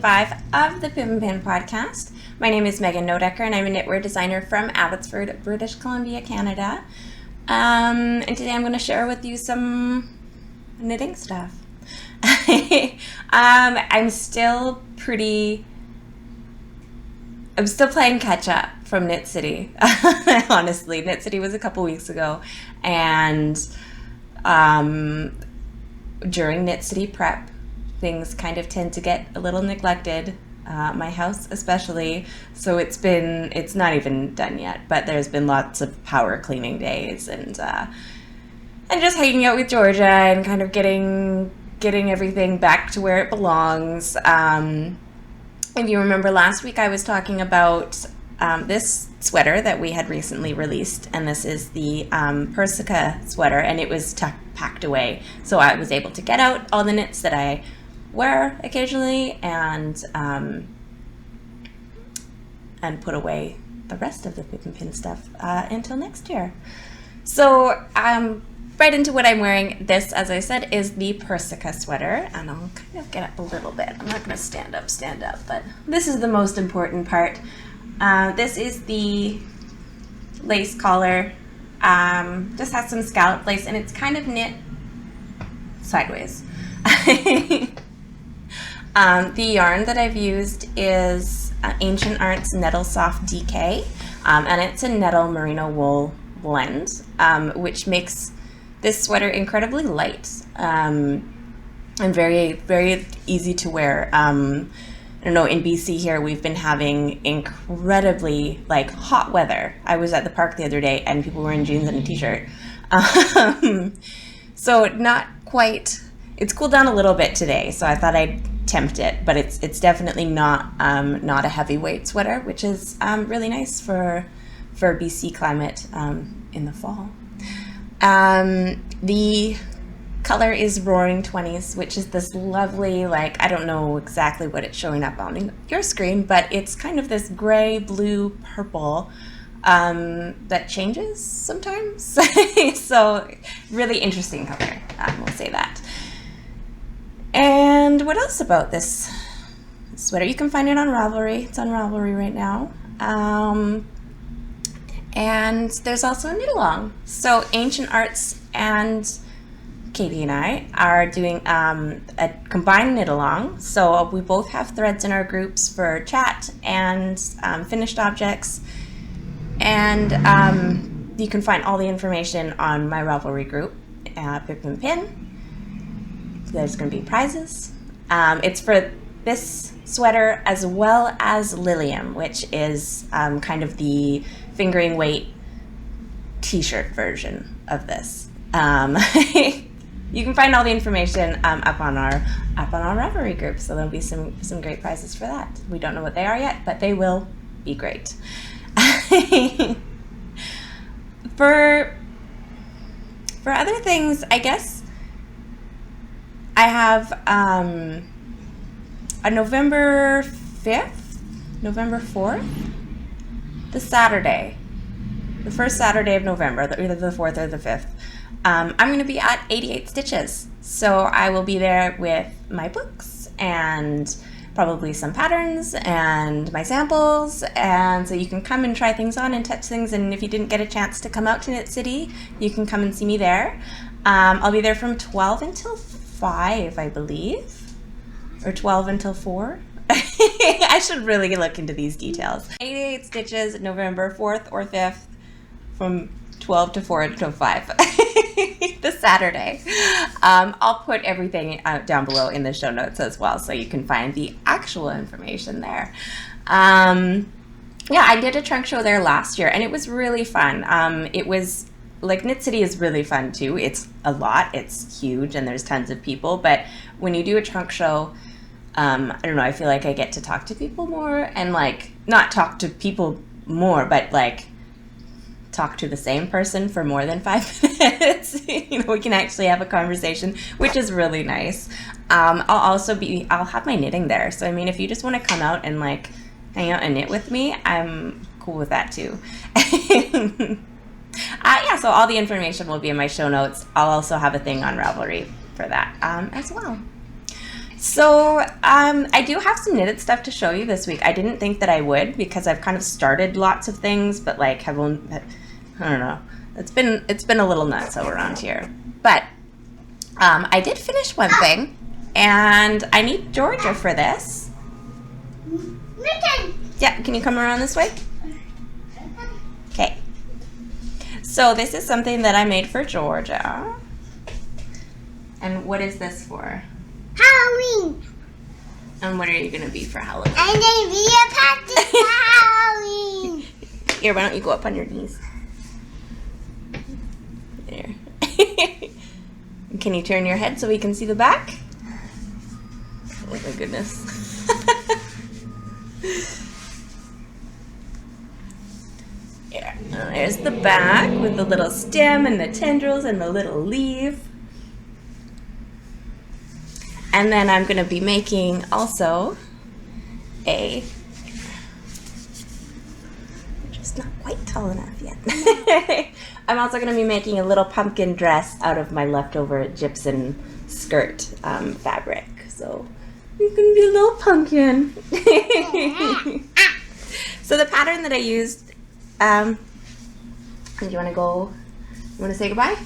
25 of the Pip and Pin Podcast. My name is Nodecker, and I'm a knitwear designer from Abbotsford, British Columbia, Canada. And today I'm going to share with you some knitting stuff. I'm still playing catch up from Knit City. Honestly, Knit City was a couple weeks ago, and during Knit City prep, things kind of tend to get a little neglected, my house especially, so it's not even done yet, but there's been lots of power cleaning days and just hanging out with Georgia and kind of getting everything back to where it belongs. If you remember last week, I was talking about this sweater that we had recently released, and this is the Persica sweater, and it was packed away, so I was able to get out all the knits that I wear occasionally and put away the rest of the Pip and Pin stuff until next year. So right into what I'm wearing. This, as I said, is the Persica sweater, and I'll kind of get up a little bit. I'm not going to stand up, but this is the most important part. This is the lace collar. Just has some scallop lace, and it's kind of knit sideways. The yarn that I've used is Ancient Arts Nettle Soft DK, and it's a nettle merino wool blend, which makes this sweater incredibly light and very, very easy to wear. I don't know, in BC here, we've been having incredibly hot weather. I was at the park the other day and people were in jeans and a t-shirt. So not quite, it's cooled down a little bit today, so I thought I'd tempt it, but it's definitely not a heavyweight sweater, which is really nice for BC climate in the fall. The color is Roaring 20s, which is this lovely, I don't know exactly what it's showing up on your screen, but it's kind of this gray, blue, purple that changes sometimes. So really interesting color, we'll say that. And what else about this sweater? You can find it on Ravelry. It's on Ravelry right now. And there's also a knit along. So Ancient Arts and Katie and I are doing a combined knit along. So we both have threads in our groups for chat and finished objects. And you can find all the information on my Ravelry group, Pip and Pin. There's going to be prizes. It's for this sweater as well as Lilium, which is kind of the fingering weight t-shirt version of this. You can find all the information up on our Ravelry group, so there'll be some great prizes for that. We don't know what they are yet, but they will be great. For other things, I guess I have a November 5th, November 4th, the Saturday, the first Saturday of November, either the 4th or the 5th. I'm going to be at 88 Stitches, so I will be there with my books and probably some patterns and my samples, and so you can come and try things on and touch things, and if you didn't get a chance to come out to Knit City, you can come and see me there. I'll be there from 12 until 5, I believe, or 12 until 4. I should really look into these details. 88 Stitches, November 4th or 5th, from 12 to 4 to 5. The Saturday. I'll put everything down below in the show notes as well, so you can find the actual information there. Yeah, I did a trunk show there last year, and it was really fun. It was Knit City is really fun too. It's a lot, it's huge, and there's tons of people, but when you do a trunk show, I don't know, I feel like I get to talk to people more, and not talk to people more, but talk to the same person for more than 5 minutes. We can actually have a conversation, which is really nice. I'll have my knitting there. So, if you just want to come out and hang out and knit with me, I'm cool with that too. So all the information will be in my show notes. I'll also have a thing on Ravelry for that as well. So I do have some knitted stuff to show you this week. I didn't think that I would because I've kind of started lots of things, but like I don't know. It's been a little nuts around here. But I did finish one thing, and I need Georgia for this. Yeah, can you come around this way? Okay. So this is something that I made for Georgia. And what is this for? Halloween. And what are you going to be for Halloween? I'm going to be a practice for Halloween. Here, why don't you go up on your knees? There. Can you turn your head so we can see the back? Oh my goodness. There. There's the back with the little stem and the tendrils and the little leaf. And then I'm going to be making also just not quite tall enough yet. I'm also going to be making a little pumpkin dress out of my leftover gypsum skirt fabric. So you can be a little pumpkin. So the pattern that I used, do you want to go, you want to say goodbye?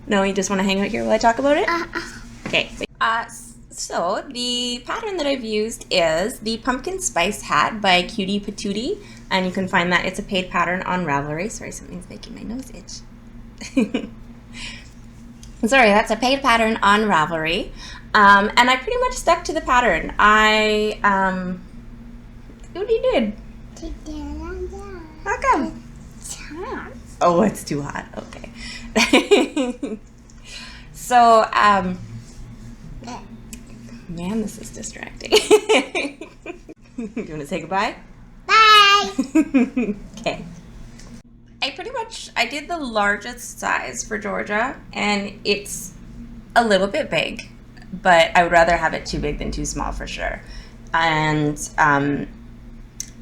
No, you just want to hang out here while I talk about it? Okay. So the pattern that I've used is the Pumpkin Spice Hat by Cutie Patootie, and you can find that it's a paid pattern on Ravelry. Sorry, something's making my nose itch. Sorry, that's a paid pattern on Ravelry, and I pretty much stuck to the pattern. What you did? How come? Oh, it's too hot. Okay. So, man, this is distracting. You want to say goodbye? Bye. Okay. I did the largest size for Georgia, and it's a little bit big, but I would rather have it too big than too small for sure. And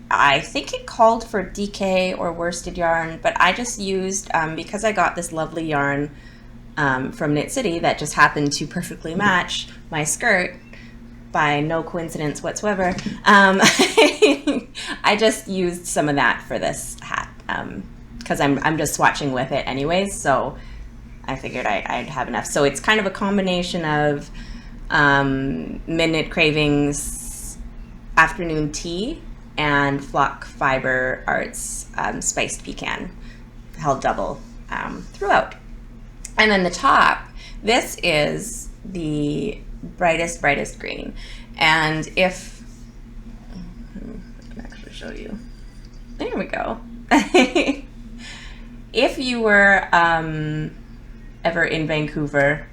I think it called for DK or worsted yarn, but I just used, because I got this lovely yarn from Knit City that just happened to perfectly match my skirt by no coincidence whatsoever. I just used some of that for this hat because I'm just swatching with it anyways, so I figured I'd have enough. So it's kind of a combination of Midnight Cravings Afternoon Tea and Flock Fiber Arts Spiced Pecan, held double throughout. And then the top, this is the brightest green. And if, I can actually show you. There we go. If you were ever in Vancouver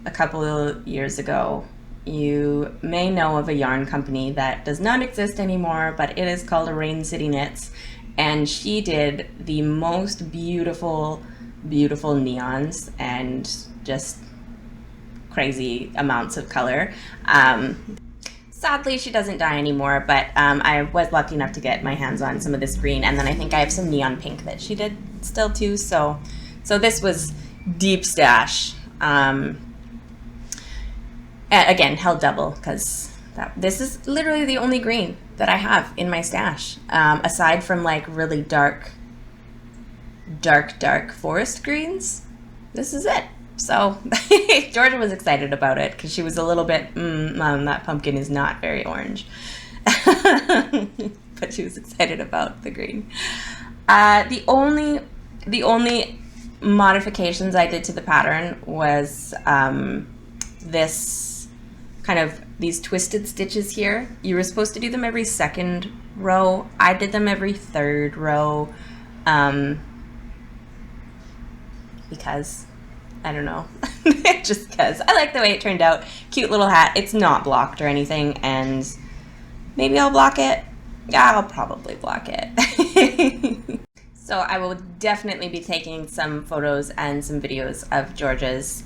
a couple of years ago, you may know of a yarn company that does not exist anymore, but it is called Rain City Knits, and she did the most beautiful neons and just crazy amounts of color. Sadly, she doesn't die anymore, but I was lucky enough to get my hands on some of this green, and then I think I have some neon pink that she did still too, so this was deep stash. Again, held double, because this is literally the only green that I have in my stash, aside from like really dark forest greens. This is it. So Georgia was excited about it because she was a little bit, Mom, that pumpkin is not very orange. But she was excited about the green. The only modifications I did to the pattern was these twisted stitches here. You were supposed to do them every second row. I did them every third row because I don't know, just because I like the way it turned out. Cute little hat. It's not blocked or anything, and maybe I'll block it. Yeah, I'll probably block it. So I will definitely be taking some photos and some videos of Georgia's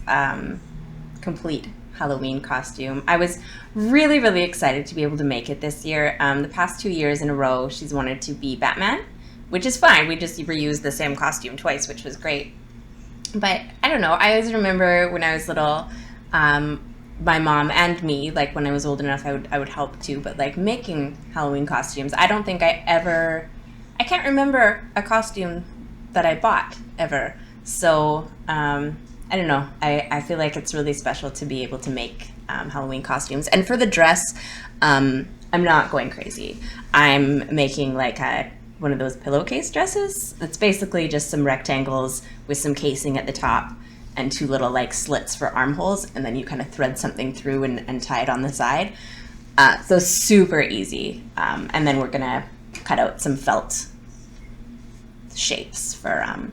complete Halloween costume. I was really excited to be able to make it this year. The past 2 years in a row, she's wanted to be Batman, which is fine. We just reused the same costume twice, which was great. But I don't know, I always remember when I was little, my mom and me, like when I was old enough, I would help too. But like making Halloween costumes, I don't think I can't remember a costume that I bought ever. So I don't know. I feel like it's really special to be able to make Halloween costumes. And for the dress, I'm not going crazy. I'm making like one of those pillowcase dresses. It's basically just some rectangles with some casing at the top and two little like slits for armholes, and then you kind of thread something through and tie it on the side. So super easy. And then we're gonna cut out some felt shapes for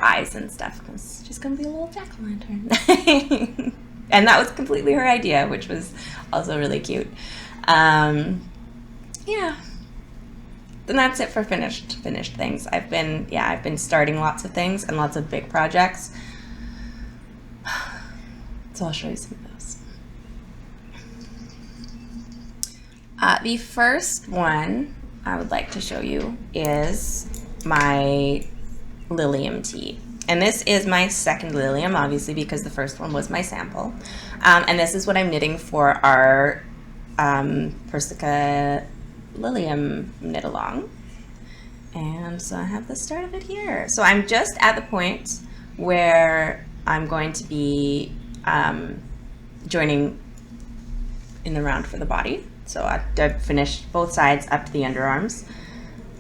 eyes and stuff. It's just gonna be a little jack-o'-lantern. And that was completely her idea, which was also really cute. Yeah. Then that's it for finished things. I've been starting lots of things and lots of big projects. So I'll show you some of those. The first one I would like to show you is my Lilium tee. And this is my second Lilium, obviously, because the first one was my sample. And this is what I'm knitting for our Persica Lilium knit along. And so I have the start of it here. So I'm just at the point where I'm going to be joining in the round for the body. So I've finished both sides up to the underarms.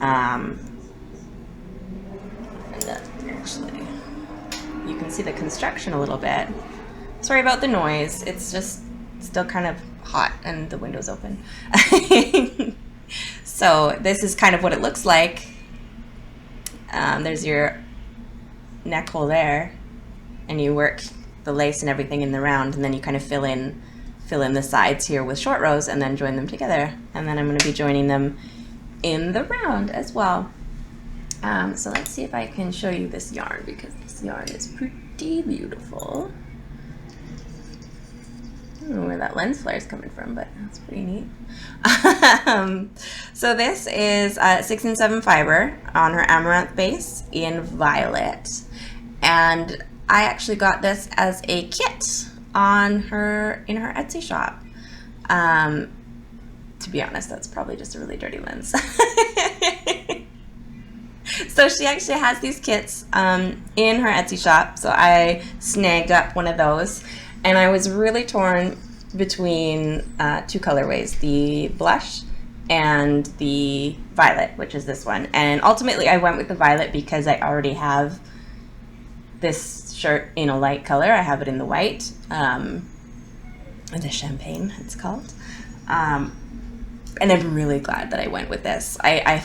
And then actually, you can see the construction a little bit. Sorry about the noise. It's just still kind of hot and the window's open. So this is kind of what it looks like. There's your neck hole there, and you work the lace and everything in the round, and then you kind of fill in the sides here with short rows and then join them together. And then I'm going to be joining them in the round as well. So let's see if I can show you this yarn, because this yarn is pretty beautiful. I don't know where that lens flare is coming from, but that's pretty neat. So this is 6 and 7 fiber on her amaranth base in violet, and I actually got this as a kit in her Etsy shop. To be honest, that's probably just a really dirty lens. So she actually has these kits in her Etsy shop, so I snagged up one of those. And I was really torn between two colorways, the blush and the violet, which is this one. And ultimately I went with the violet because I already have this shirt in a light color. I have it in the white, the champagne it's called. And I'm really glad that I went with this. I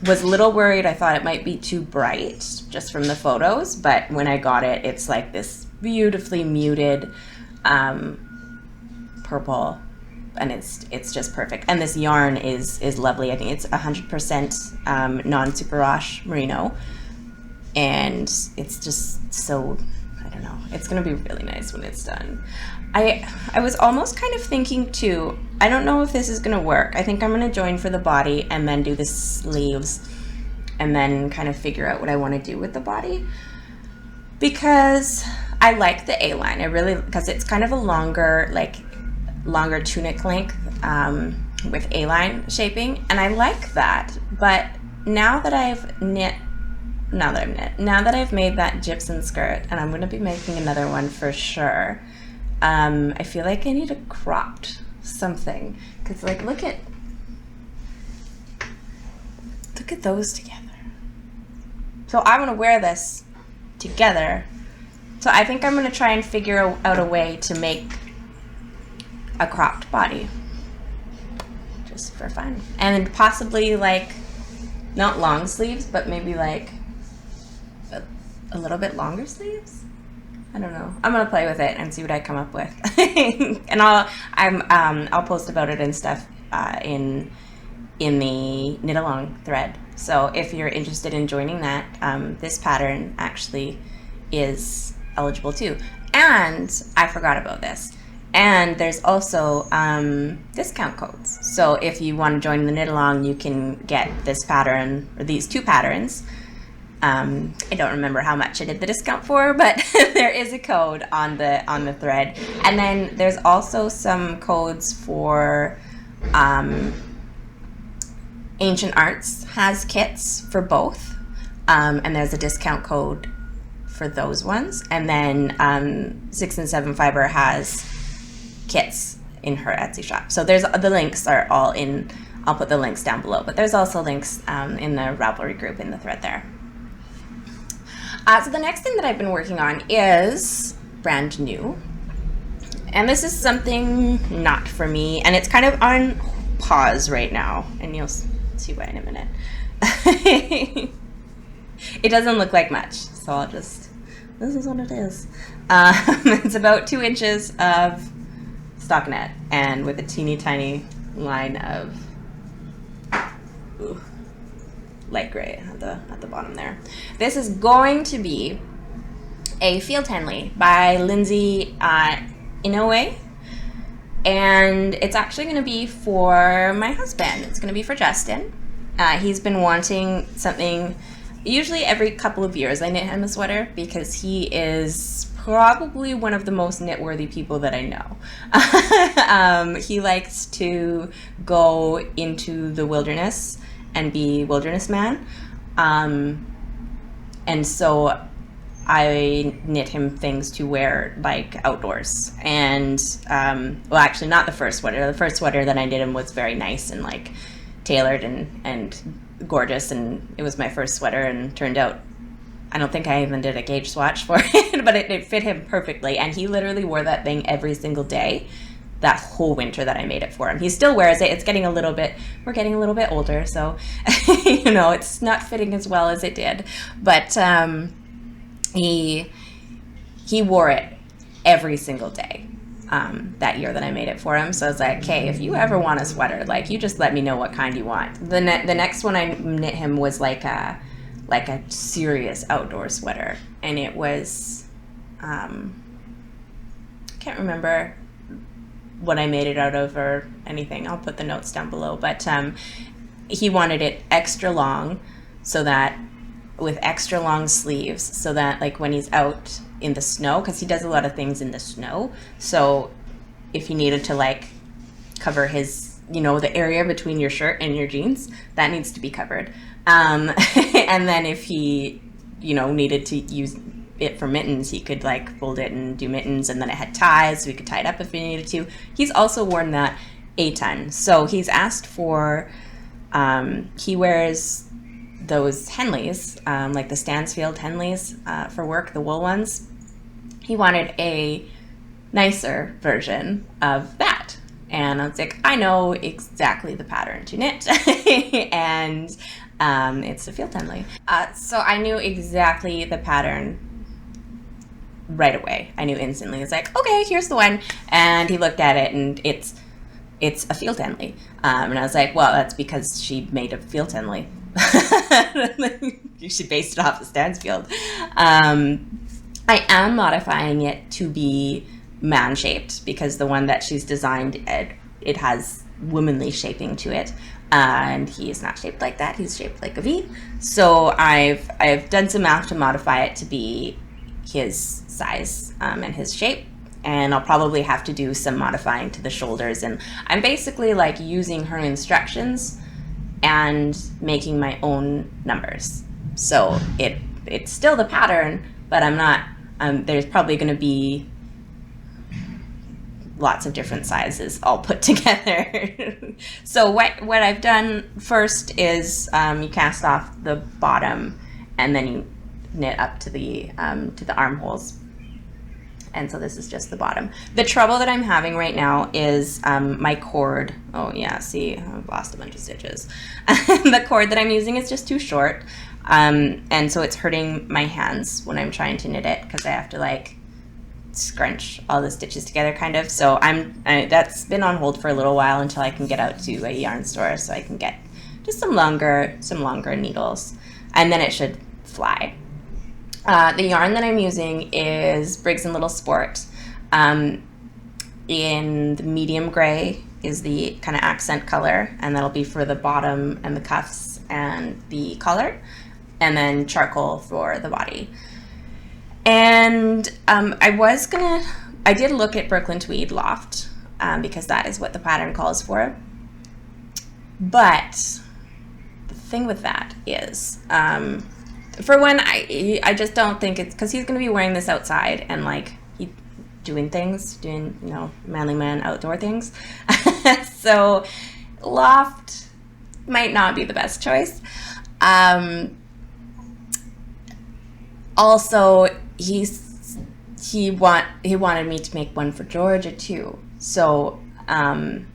was a little worried. I thought it might be too bright just from the photos, but when I got it, it's like this beautifully muted purple, and it's just perfect. And this yarn is lovely. I think it's 100% non-super wash merino, and it's just so, I don't know, it's gonna be really nice when it's done. I was almost kind of thinking too, I don't know if this is gonna work. I think I'm gonna join for the body and then do the sleeves and then kind of figure out what I want to do with the body, because I like the A-line. I really, because it's kind of a longer tunic length with A-line shaping, and I like that. But now that I've made that gypsum skirt, and I'm going to be making another one for sure, I feel like I need a cropped something, because like look at those together. So I want to wear this together. So I think I'm going to try and figure out a way to make a cropped body, just for fun. And possibly like, not long sleeves, but maybe like a little bit longer sleeves. I don't know. I'm going to play with it and see what I come up with. And I'll post about it and stuff in the knit along thread. So if you're interested in joining that, this pattern actually is eligible too. And I forgot about this. And there's also discount codes. So if you want to join the knit along, you can get this pattern, or these two patterns, I don't remember how much I did the discount for, but there is a code on the thread. And then there's also some codes for Ancient Arts has kits for both, and there's a discount code for those ones. And then 6 and 7 Fiber has kits in her Etsy shop. So there's the links are all in. I'll put the links down below, but there's also links in the Ravelry group in the thread there. So the next thing that I've been working on is brand new. And this is something not for me, and it's kind of on pause right now, and you'll see why in a minute. It doesn't look like much, so this is what it is. It's about 2 inches of stockinette, and with a teeny tiny line of light gray at the bottom there. This is going to be a Field Henley by Lindsay Inoue, and it's actually going to be for my husband. It's going to be for Justin. He's been wanting something. Usually every couple of years I knit him a sweater because he is probably one of the most knit-worthy people that I know. He likes to go into the wilderness and be wilderness man. And so I knit him things to wear like outdoors. And well, actually not the first sweater. The first sweater that I knit him was very nice and like tailored and gorgeous, and it was my first sweater, and turned out I don't think I even did a gauge swatch for it, but it fit him perfectly, and he literally wore that thing every single day that whole winter that I made it for him. He still wears it. It's getting we're getting a little bit older, so it's not fitting as well as it did, but he wore it every single day that year that I made it for him. So I was like, okay, if you ever want a sweater, like, you just let me know what kind you want. The next one I knit him was like a serious outdoor sweater, and it was can't remember what I made it out of or anything. I'll put the notes down below, but he wanted it extra long, so that with extra long sleeves, so that like when he's out in the snow, because he does a lot of things in the snow, so if he needed to like cover his, the area between your shirt and your jeans, that needs to be covered. And then if he, needed to use it for mittens, he could like fold it and do mittens, and then it had ties, so he could tie it up if he needed to. He's also worn that a ton. So he's asked for, he wears those Henleys, like the Stansfield Henleys for work, the wool ones. He wanted a nicer version of that. And I was like, I know exactly the pattern to knit. And it's a Field Henley. So I knew exactly the pattern right away. I knew instantly. It's like, okay, here's the one. And he looked at it, and it's a Field Henley. And I was like, well, that's because she made a Field Henley. She based it off of Stansfield. I am modifying it to be man-shaped, because the one that she's designed, it has womanly shaping to it, and he is not shaped like that. He's shaped like a V. So I've done some math to modify it to be his size and his shape, and I'll probably have to do some modifying to the shoulders, and I'm basically like using her instructions and making my own numbers. So it's still the pattern, but I'm not, there's probably going to be lots of different sizes all put together. So what I've done first is you cast off the bottom, and then you knit up to the armholes. And so this is just the bottom. The trouble that I'm having right now is my cord. Oh yeah, see, I've lost a bunch of stitches. The cord that I'm using is just too short. And so it's hurting my hands when I'm trying to knit it, because I have to like scrunch all the stitches together kind of. So that's been on hold for a little while until I can get out to a yarn store so I can get just some longer needles, and then it should fly. The yarn that I'm using is Briggs & Little Sport. In the medium gray is the kind of accent color, and that'll be for the bottom and the cuffs and the collar. and then charcoal for the body. And I did look at Brooklyn Tweed Loft because that is what the pattern calls for. But the thing with that is, for one, I just don't think it's because he's going to be wearing this outside and like doing manly man outdoor things. So loft might not be the best choice. Also, he wanted me to make one for Georgia too. So, and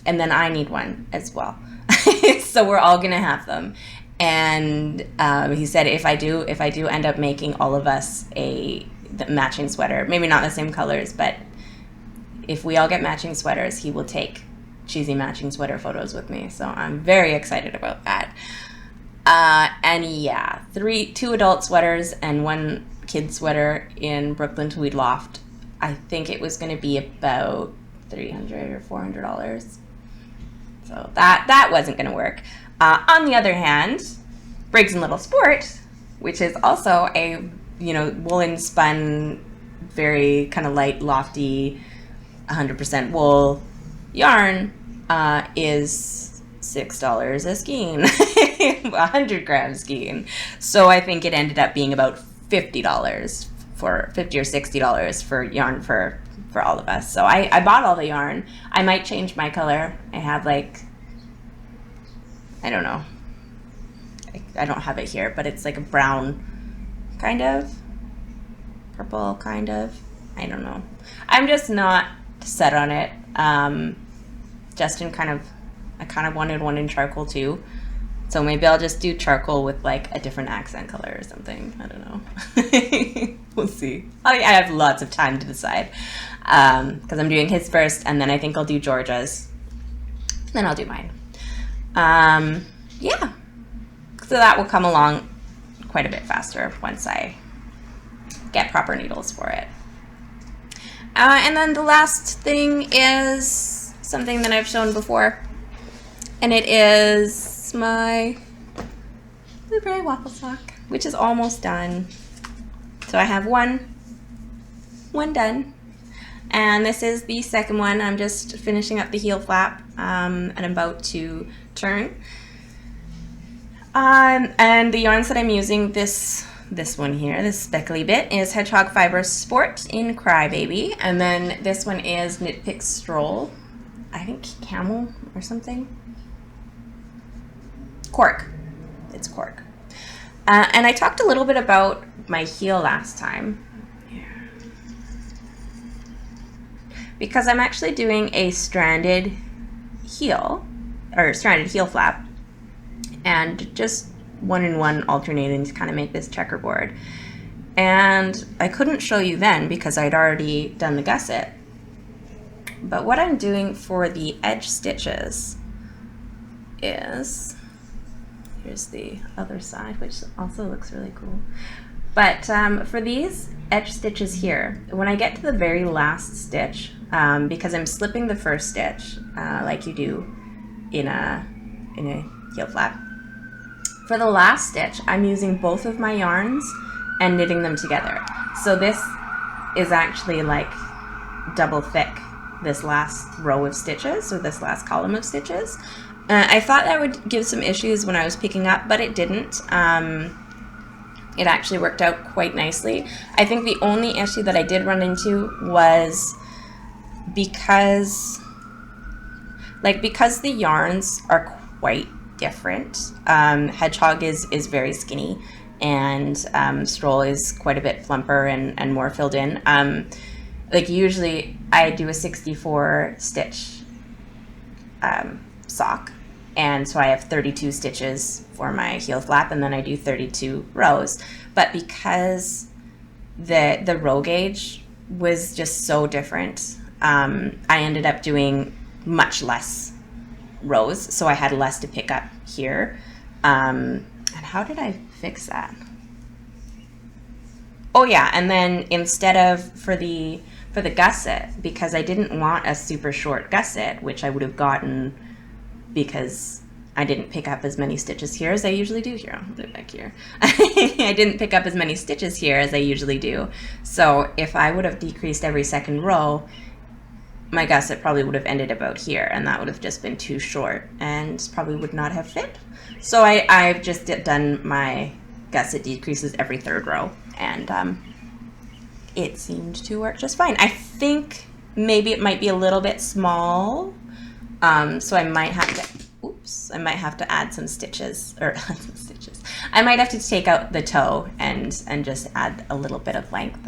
then I need one as well. So we're all gonna have them. And he said if I do end up making all of us the matching sweater, maybe not the same colors, but if we all get matching sweaters, he will take cheesy matching sweater photos with me. So I'm very excited about that. And yeah, 2 adult sweaters and 1 kid sweater in Brooklyn Tweed Loft. I think it was going to be about $300 or $400. So that wasn't going to work. On the other hand, Briggs and Little Sport, which is also a woolen spun, very kind of light, lofty, 100% wool yarn, is $6 a skein, 100 gram skein. So I think it ended up being about $50 or $60 for yarn for all of us. So I bought all the yarn. I might change my color. I have I don't know. I don't have it here, but it's like a brown kind of, purple kind of. I don't know. I'm just not set on it. Justin I kind of wanted one in charcoal too. So maybe I'll just do charcoal with like a different accent color or something. I don't know. We'll see. I have lots of time to decide because I'm doing his first, and then I think I'll do Georgia's. Then I'll do mine. Yeah. So that will come along quite a bit faster once I get proper needles for it. And then the last thing is something that I've shown before, and it is my blueberry waffle sock, which is almost done. So I have one done, and this is the second one. I'm just finishing up the heel flap and I'm about to turn. And the yarns that I'm using, this one here, this speckly bit, is Hedgehog Fiber Sport in Crybaby, and then this one is Knit Pick Stroll, I think camel or something. Cork. It's cork. And I talked a little bit about my heel last time, because I'm actually doing a stranded heel flap, and just 1 and 1 alternating to kind of make this checkerboard. And I couldn't show you then because I'd already done the gusset. But what I'm doing for the edge stitches is, here's the other side, which also looks really cool. But for these edge stitches here, when I get to the very last stitch, because I'm slipping the first stitch like you do in a heel flap, for the last stitch, I'm using both of my yarns and knitting them together. So this is actually like double thick, this last row of stitches, or this last column of stitches. I thought that would give some issues when I was picking up, but it didn't. It actually worked out quite nicely. I think the only issue that I did run into was because the yarns are quite different. Hedgehog is very skinny, and Stroll is quite a bit plumper and more filled in. Usually I do a 64 stitch sock, and so I have 32 stitches for my heel flap, and then I do 32 rows. But because the row gauge was just so different, I ended up doing much less rows, so I had less to pick up here. And how did I fix that? Oh yeah, and then instead of for the gusset, because I didn't want a super short gusset, which I would have gotten because I didn't pick up as many stitches here as I usually do here. I'll put it back here. I didn't pick up as many stitches here as I usually do. So if I would have decreased every second row, my gusset probably would have ended about here, and that would have just been too short and probably would not have fit. So I've just done my gusset decreases every third row, and it seemed to work just fine. I think maybe it might be a little bit small, so I might have to add some stitches, I might have to take out the toe and just add a little bit of length.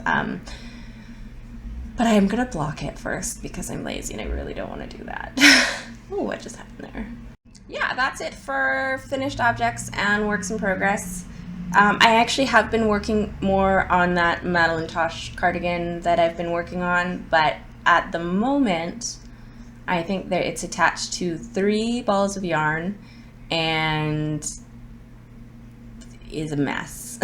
But I am gonna block it first because I'm lazy and I really don't want to do that. Oh, what just happened there? Yeah, that's it for finished objects and works in progress. I actually have been working more on that Madeline Tosh cardigan that I've been working on, but at the moment, I think that it's attached to 3 balls of yarn and is a mess.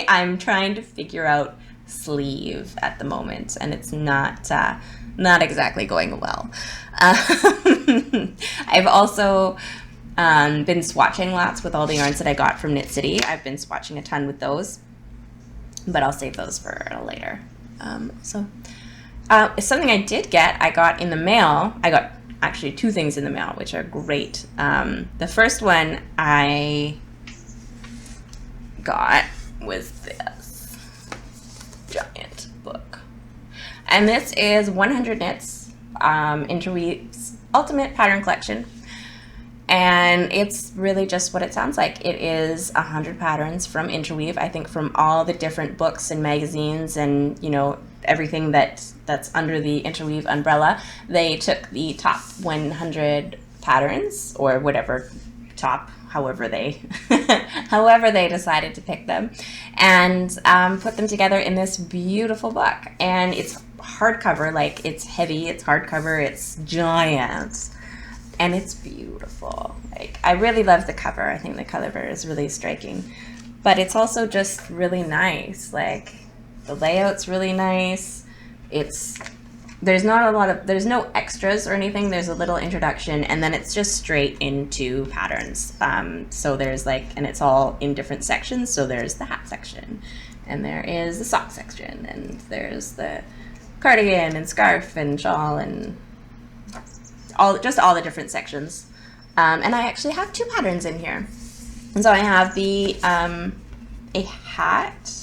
I'm trying to figure out sleeve at the moment, and it's not exactly going well. I've also been swatching lots with all the yarns that I got from Knit City. I've been swatching a ton with those, but I'll save those for later. Something I did get, I got in the mail. I got actually 2 things in the mail, which are great. The first one I got was this giant book. And this is 100 Knits, Interweave's Ultimate Pattern Collection. And it's really just what it sounds like. It is 100 patterns from Interweave, I think from all the different books and magazines and, everything that's under the Interweave umbrella. They took the top 100 patterns, or whatever top, however they decided to pick them, and put them together in this beautiful book. And it's hardcover, like it's heavy, it's hardcover, it's giant, and it's beautiful. Like, I really love the cover. I think the cover is really striking, but it's also just really nice. Like, the layout's really nice. There's no extras or anything. There's a little introduction, and then it's just straight into patterns. So there's and it's all in different sections. So there's the hat section, and there is the sock section, and there's the cardigan and scarf and shawl and all the different sections. And I actually have 2 patterns in here. And so I have a hat.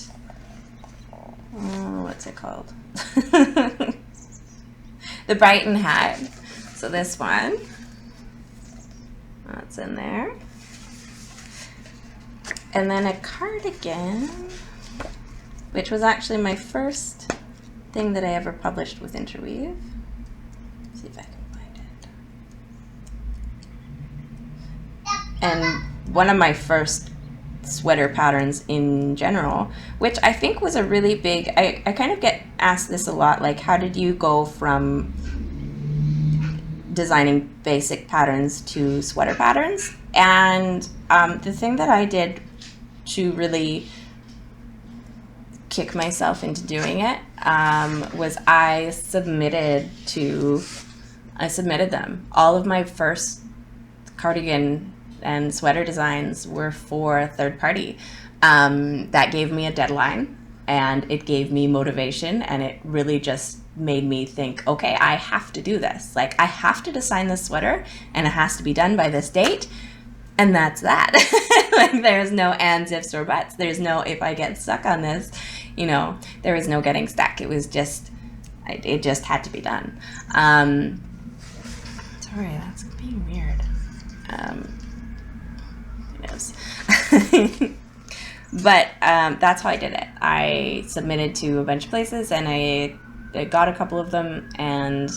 What's it called? The Brighton hat. So this one, that's in there. And then a cardigan, which was actually my first thing that I ever published with Interweave. Let's see if I can find it. And one of my first sweater patterns in general, which I think was a really big, I kind of get asked this a lot, like, how did you go from designing basic patterns to sweater patterns? And the thing that I did to really kick myself into doing it was I submitted them. All of my first cardigan and sweater designs were for a third party. That gave me a deadline, and it gave me motivation, and it really just made me think, okay, I have to do this. Like, I have to design this sweater, and it has to be done by this date, and that's that. Like, there's no ands, ifs, or buts. There's no, if I get stuck on this, there was no getting stuck. It was just, it just had to be done. Sorry, that's being weird. But that's how I did it. I submitted to a bunch of places, and I got a couple of them and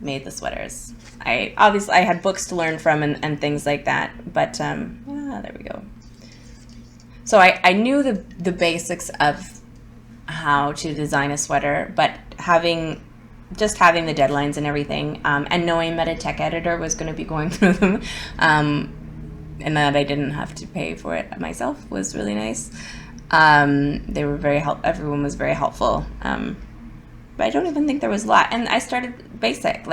made the sweaters. I had books to learn from and things like that, but there we go. So I knew the basics of how to design a sweater, but having the deadlines and everything, and knowing that a tech editor was going to be going through them, and that I didn't have to pay for it myself was really nice. They were everyone was very helpful. But I don't even think there was a lot. And I started basic.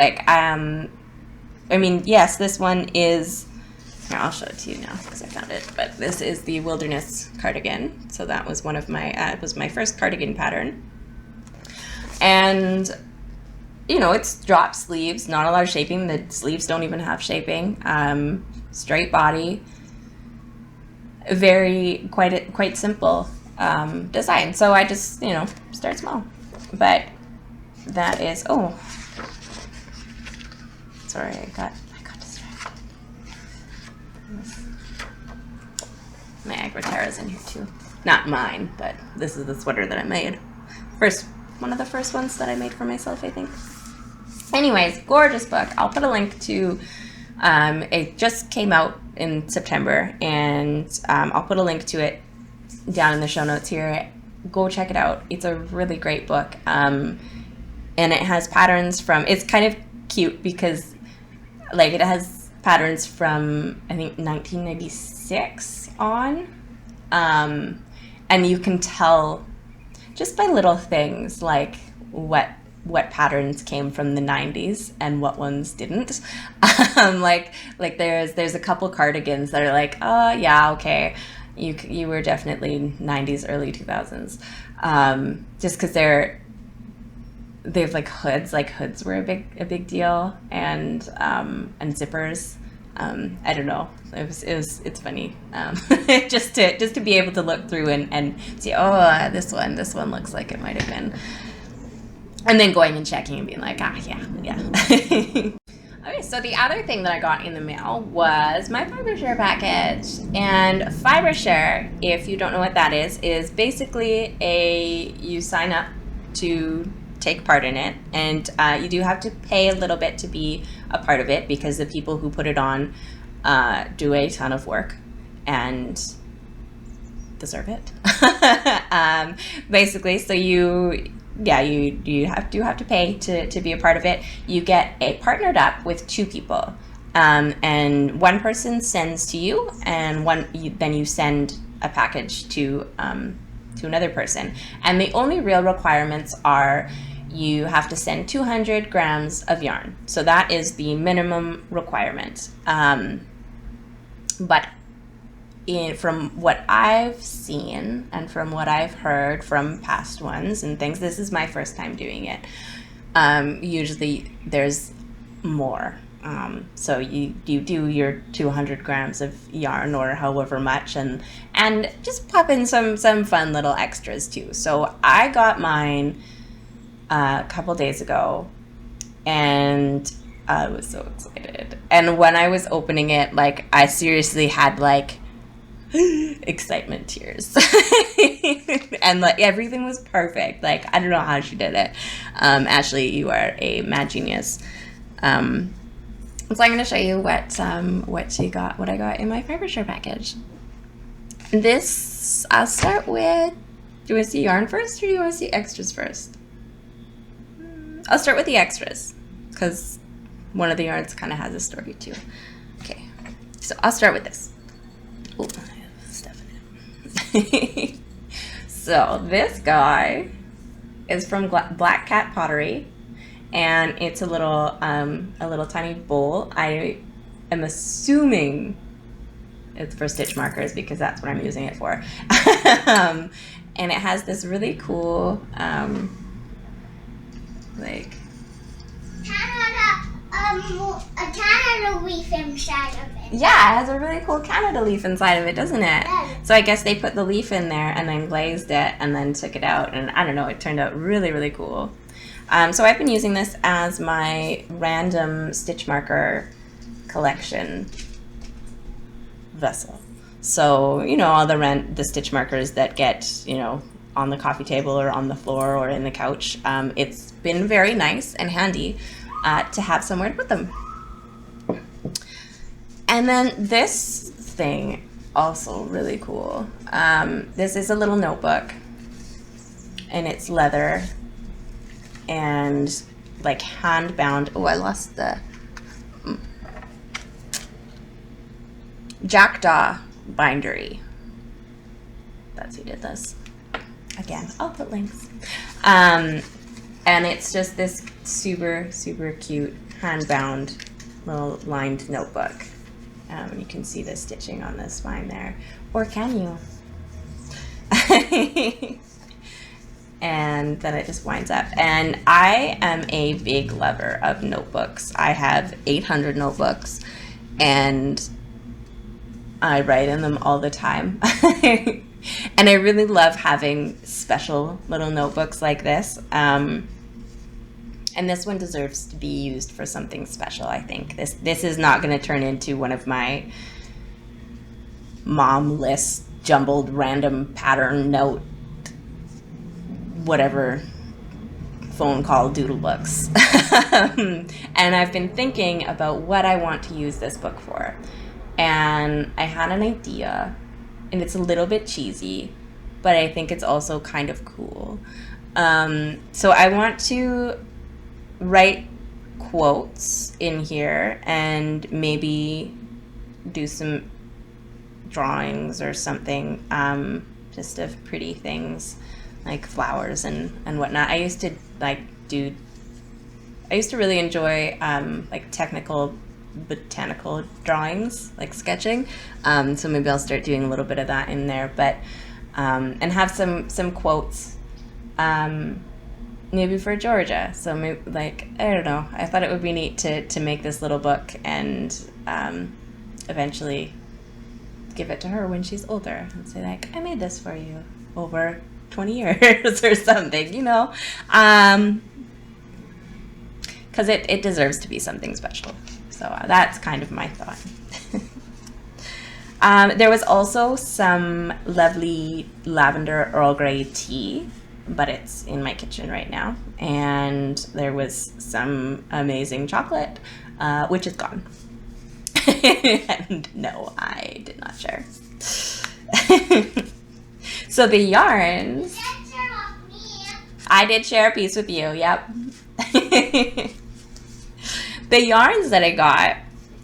Yes, this one is Here, I'll show it to you now because I found it. But this is the Wilderness cardigan. So that was one of my, it was my first cardigan pattern. And, you know, it's drop sleeves, not a lot of shaping. The sleeves don't even have shaping. Straight body. Very, quite simple design. So I just, you know, start small. But that is, oh. Sorry, I got distracted. My Agritera's in here too. Not mine, but this is the sweater that I made. One of the first ones that I made for myself, I think. Anyways, gorgeous book. I'll put a link to, it just came out in September, and I'll put a link to it down in the show notes here. Go check it out. It's a really great book. And it has patterns from, it's kind of cute because like it has patterns from, I think, 1996 on. And you can tell just by little things like what patterns came from the 90s and what ones didn't. Like there's a couple cardigans that are like, oh yeah, okay, you were definitely 90s, early 2000s. Just because they have like hoods. Like hoods were a big deal, and zippers. I don't know. It's funny. just to be able to look through and see, oh, this one looks like it might have been, and then going and checking and being like, yeah. Okay, so the other thing that I got in the mail was my FiberShare package. And FiberShare, if you don't know what that is basically you sign up to take part in it, and you do have to pay a little bit to be a part of it because the people who put it on do a ton of work and deserve it. Basically, so you have to pay to be a part of it. You get partnered up with two people, and one person sends to you, and then you send a package to another person. And the only real requirements are you have to send 200 grams of yarn. So that is the minimum requirement. But from what I've seen and from what I've heard from past ones and things, this is my first time doing it. Usually there's more. So you do your 200 grams of yarn or however much, and just pop in some fun little extras too. So I got mine a couple days ago, and I was so excited. And when I was opening it, like, I seriously had like excitement tears. And like everything was perfect. Like, I don't know how she did it. Ashley, you are a mad genius. So I'm going to show you what I got in my FiberShare package. This, I'll start with, do you want to see yarn first or do you want to see extras first? I'll start with the extras because one of the yarns kind of has a story too. Okay, so I'll start with this. Oh, I have stuff in it. So this guy is from Black Cat Pottery, and it's a little tiny bowl. I am assuming it's for stitch markers because that's what I'm using it for. And it has this really cool like a Canada leaf inside of it. Yeah, it has a really cool Canada leaf inside of it, doesn't it? Yeah. So I guess they put the leaf in there and then glazed it and then took it out, and I don't know, it turned out really, really cool. So I've been using this as my random stitch marker collection vessel. So, you know, all the stitch markers that get, you know, on the coffee table or on the floor or in the couch. It's been very nice and handy to have somewhere to put them. And then this thing, also really cool. This is a little notebook, and it's leather and like hand bound. Oh, I lost the Jackdaw bindery. That's who did this. Again, I'll put links. And it's just this super, super cute hand bound little lined notebook. You can see the stitching on the spine there. Or can you? And then it just winds up. And I am a big lover of notebooks. I have 800 notebooks, and I write in them all the time. And I really love having special little notebooks like this. And this one deserves to be used for something special, I think. This is not going to turn into one of my mom list jumbled random pattern note whatever phone call doodle books. And I've been thinking about what I want to use this book for. And I had an idea, and it's a little bit cheesy, but I think it's also kind of cool. So I want to write quotes in here and maybe do some drawings or something, just of pretty things like flowers and whatnot. I used to really enjoy like technical botanical drawings, like sketching. So maybe I'll start doing a little bit of that in there, but and have some quotes, maybe for Georgia. So maybe, like, I don't know. I thought it would be neat to make this little book and eventually give it to her when she's older and say, like, I made this for you over 20 years or something, you know, because it deserves to be something special. So that's kind of my thought. There was also some lovely lavender Earl Grey tea, but it's in my kitchen right now. And there was some amazing chocolate, which is gone. And no, I did not share. So the yarns, I did share a piece with you, yep. The yarns that I got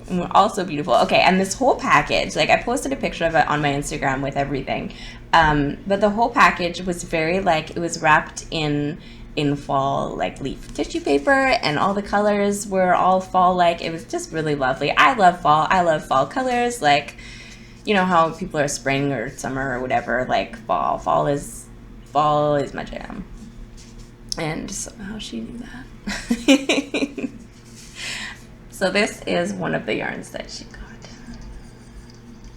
were also beautiful. Okay, and this whole package, like, I posted a picture of it on my Instagram with everything. But the whole package was very, like, it was wrapped in fall, like, leaf tissue paper, and all the colors were all fall-like. It was just really lovely. I love fall. I love fall colors. Like, you know how people are spring or summer or whatever, like, fall is my jam. And somehow she knew that. So this is one of the yarns that she got.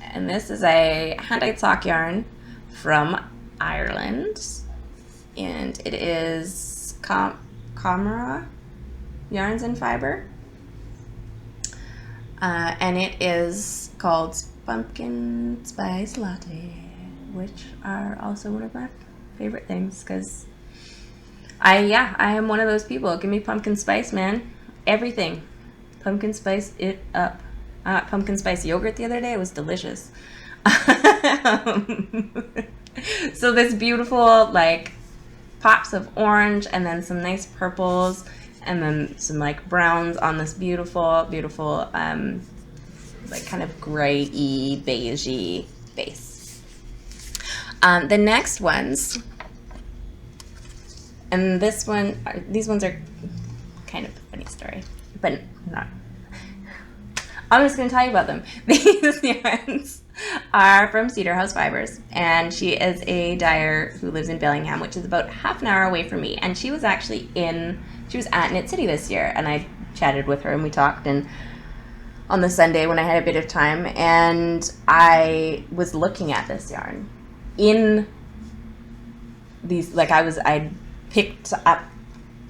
And this is a hand-dyed sock yarn from Ireland. And it is Camera Yarns and Fiber. And it is called Pumpkin Spice Latte, which are also one of my favorite things, because I am one of those people. Give me pumpkin spice, man. Everything. Pumpkin spice it up. Pumpkin spice yogurt the other day. It was delicious. So this beautiful, like, pops of orange, and then some nice purples, and then some, like, browns on this beautiful, beautiful, like, kind of gray-y, beigey base. The next ones, and these ones are kind of a funny story, but not. I'm just going to tell you about them. These yarns are from Cedar House Fibers, and she is a dyer who lives in Bellingham, which is about half an hour away from me. And she was actually she was at Knit City this year, and I chatted with her and we talked, and on the Sunday when I had a bit of time, and I was looking at this yarn in these, like, I picked up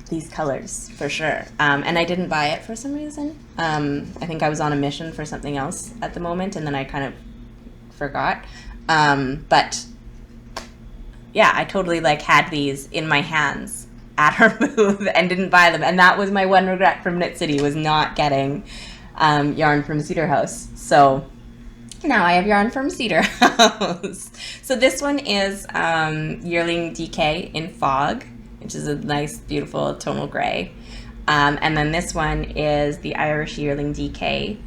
these colors for sure, and I didn't buy it for some reason. I think I was on a mission for something else at the moment, and then I kind of forgot. But yeah, I totally, like, had these in my hands at her booth and didn't buy them, and that was my one regret from Knit City, was not getting yarn from Cedar House. So now I have yarn from Cedar House. So this one is Yearling DK in Fog, which is a nice, beautiful tonal gray. And then this one is the Irish Yearling DK.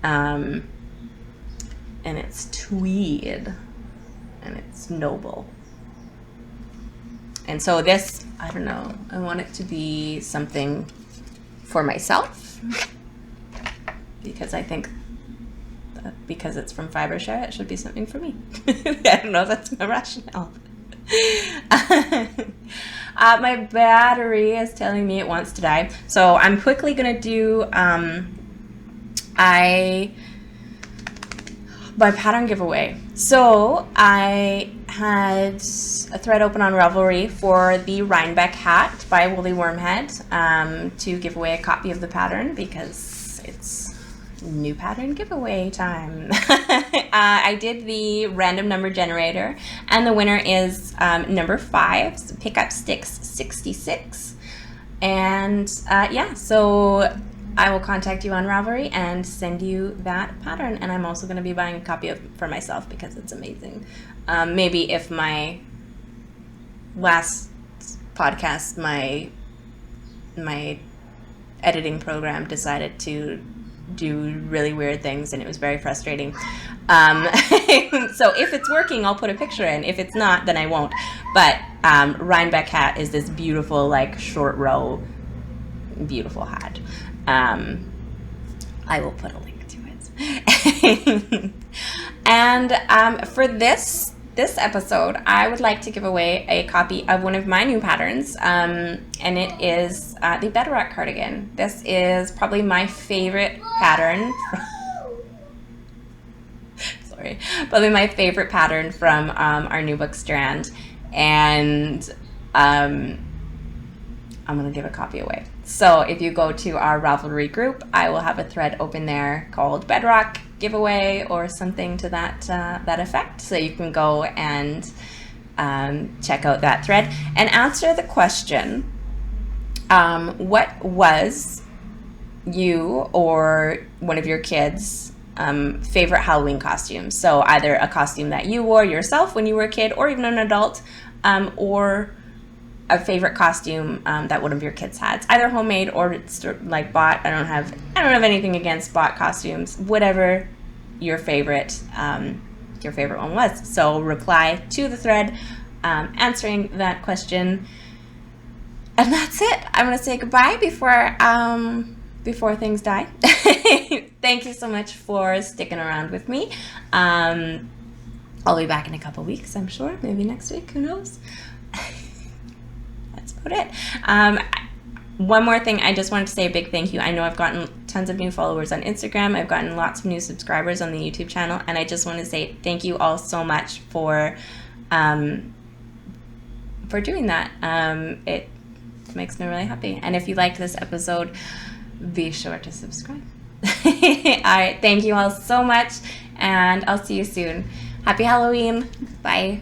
And it's tweed. And it's noble. And so this, I don't know, I want it to be something for myself, because I think because it's from Fibershare, it should be something for me. I don't know if that's my rationale. My battery is telling me it wants to die, so I'm quickly gonna do my pattern giveaway. So I had a thread open on Ravelry for the Rhinebeck hat by Woolly Wormhead to give away a copy of the pattern because it's new pattern giveaway time. I did the random number generator, and the winner is number 5, so pick up sticks 66. And so I will contact you on Ravelry and send you that pattern. And I'm also going to be buying a copy of it for myself because it's amazing. Maybe if my last podcast, my editing program decided to do really weird things and it was very frustrating. So if it's working, I'll put a picture in. If it's not, then I won't. But Rhinebeck hat is this beautiful, like, short row, beautiful hat. I will put a link to it. And for this episode, I would like to give away a copy of one of my new patterns, and it is the Bedrock cardigan. This is probably my favorite pattern. Probably my favorite pattern from our new book strand, and I'm gonna give a copy away. So if you go to our Ravelry group, I will have a thread open there called Bedrock giveaway or something to that effect. So you can go and check out that thread and answer the question, what was you or one of your kids' favorite Halloween costume? So either a costume that you wore yourself when you were a kid or even an adult, or a favorite costume that one of your kids had. It's either homemade or it's like bought. I don't have anything against bought costumes. Whatever your favorite one was. So reply to the thread answering that question, and that's it. I'm gonna say goodbye before things die. Thank you so much for sticking around with me. I'll be back in a couple weeks, I'm sure. Maybe next week. Who knows? That's about it. One more thing, I just wanted to say a big thank you. I know I've gotten tons of new followers on Instagram. I've gotten lots of new subscribers on the YouTube channel, and I just want to say thank you all so much for doing that. It makes me really happy. And if you liked this episode, be sure to subscribe. All right, thank you all so much, and I'll see you soon. Happy Halloween. Bye.